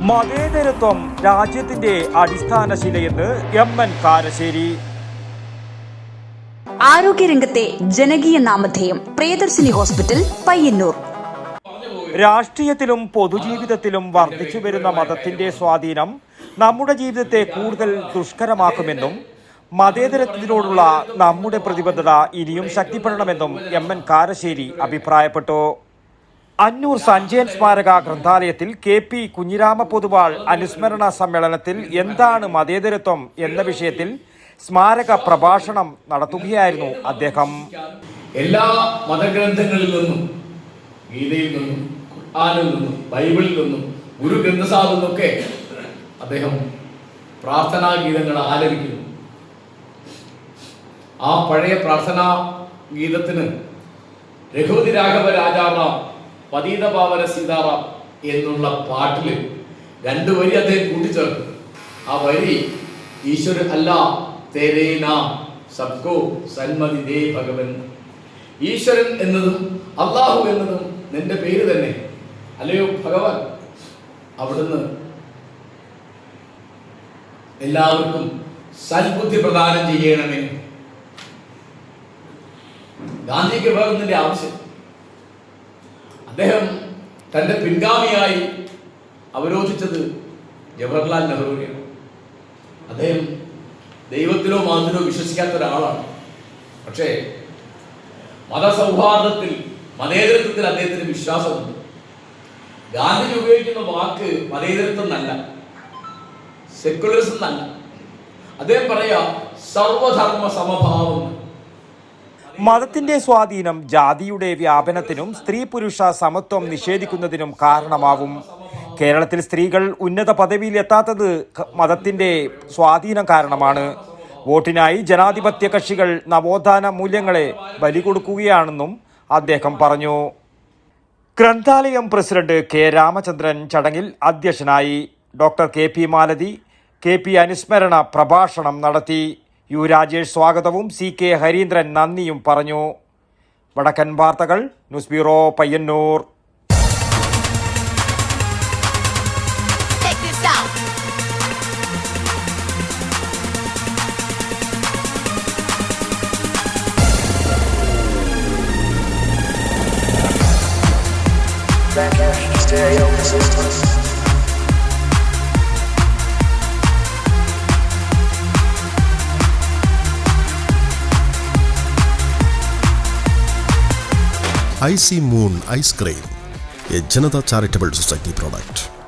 മതേതരത്വം രാജ്യത്തിന്റെ അടിസ്ഥാന ശിലയെന്ന് എം.എൻ. കാരശ്ശേരി. ആരോഗ്യരംഗത്തെ ജനകീയ നാമധേയം പ്രിയദർശിനി ഹോസ്പിറ്റൽ, പയ്യന്നൂർ. രാഷ്ട്രീയത്തിലും പൊതുജീവിതത്തിലും വർദ്ധിച്ചു വരുന്ന മതത്തിന്റെ സ്വാധീനം നമ്മുടെ ജീവിതത്തെ കൂടുതൽ ദുഷ്കരമാക്കുമെന്നും മതേതരത്വത്തിനോടുള്ള നമ്മുടെ പ്രതിബദ്ധത ഇനിയും ശക്തിപ്പെടണമെന്നും എം.എൻ. കാരശ്ശേരി അഭിപ്രായപ്പെട്ടു. അന്നൂർ സഞ്ജയൻ സ്മാരക ഗ്രന്ഥാലയത്തിൽ കെ.പി. കുഞ്ഞിരാമ പൊതുവാൾ അനുസ്മരണ സമ്മേളനത്തിൽ എന്താണ് മതേതരത്വം എന്ന വിഷയത്തിൽ സ്മാരക പ്രഭാഷണം നടത്തുകയായിരുന്നു അദ്ദേഹം. എല്ലാ മതഗ്രന്ഥങ്ങളിൽ നിന്നും, ഗീതയിൽ നിന്നും, ഖുർആനിൽ നിന്നും, ബൈബിളിൽ നിന്നും, ഗുരു ഗ്രന്ഥസാഹിബിൽ നിന്നൊക്കെ അദ്ദേഹം പ്രാർത്ഥനാ ഗീതങ്ങൾ ആലപിക്കുന്നു. ആ പഴയ പ്രാർത്ഥനാ ഗീതത്തിന് രഘുപതി രാഘവ രാജാറാം പതീത പാവന സീതാറാം എന്നുള്ള പാട്ടില് 2 വരി അദ്ദേഹം കൂട്ടിച്ചേർക്കും. ആ വരി ഈശ്വര അല്ല തേരേ നാം സബ്കോ സന്മതി ദേ ഭഗവൻ. ഈശ്വരൻ എന്നതും അള്ളാഹു എന്നതും നിന്റെ പേര് തന്നെ അല്ലയോ ഭഗവാൻ, അവിടുന്ന് എല്ലാവർക്കും സൽബുദ്ധി പ്രദാനം ചെയ്യണമേ. ഗാന്ധിക്ക് വേറൊന്നിന്റെ ആവശ്യം. അദ്ദേഹം തന്റെ പിൻഗാമിയായി അവരോധിച്ചത് ജവഹർലാൽ നെഹ്റുവിനെയാണ്. അദ്ദേഹം ദൈവത്തിലോ മതത്തിലോ വിശ്വസിക്കാത്ത ഒരാളാണ്. പക്ഷേ മതസൗഹാർദ്ദത്തിൽ, മതേതരത്വത്തിൽ അദ്ദേഹത്തിന് വിശ്വാസമുണ്ട്. ഗാന്ധിജി ഉപയോഗിക്കുന്ന വാക്ക് മതേതരത്വം എന്നല്ല, സെക്യുലറിസം എന്നല്ല. അദ്ദേഹം പറയാ സർവധർമ്മ സമഭാവം. മതത്തിന്റെ സ്വാധീനം ജാതിയുടെ വ്യാപനത്തിനും സ്ത്രീ പുരുഷ സമത്വം നിഷേധിക്കുന്നതിനും കാരണമാവും. കേരളത്തിൽ സ്ത്രീകൾ ഉന്നത പദവിയിൽ എത്താത്തത് മതത്തിന്റെ സ്വാധീനം കാരണമാണ്. വോട്ടിനായി ജനാധിപത്യ കക്ഷികൾ നവോത്ഥാന മൂല്യങ്ങളെ ബലി കൊടുക്കുകയാണെന്നും അദ്ദേഹം പറഞ്ഞു. ഗ്രന്ഥാലയം പ്രസിഡന്റ് കെ. രാമചന്ദ്രൻ ചടങ്ങിൽ അധ്യക്ഷനായി. Doctor K P. മാലതി കെ.പി. അനുസ്മരണ പ്രഭാഷണം നടത്തി. യു. രാജേഷ് സ്വാഗതവും സി.കെ. ഹരീന്ദ്രൻ നന്ദിയും പറഞ്ഞു. വടക്കൻ വാർത്തകൾ, news bureau, Payyanur. IC Moon Ice Cream, a Janata Charitable Society product.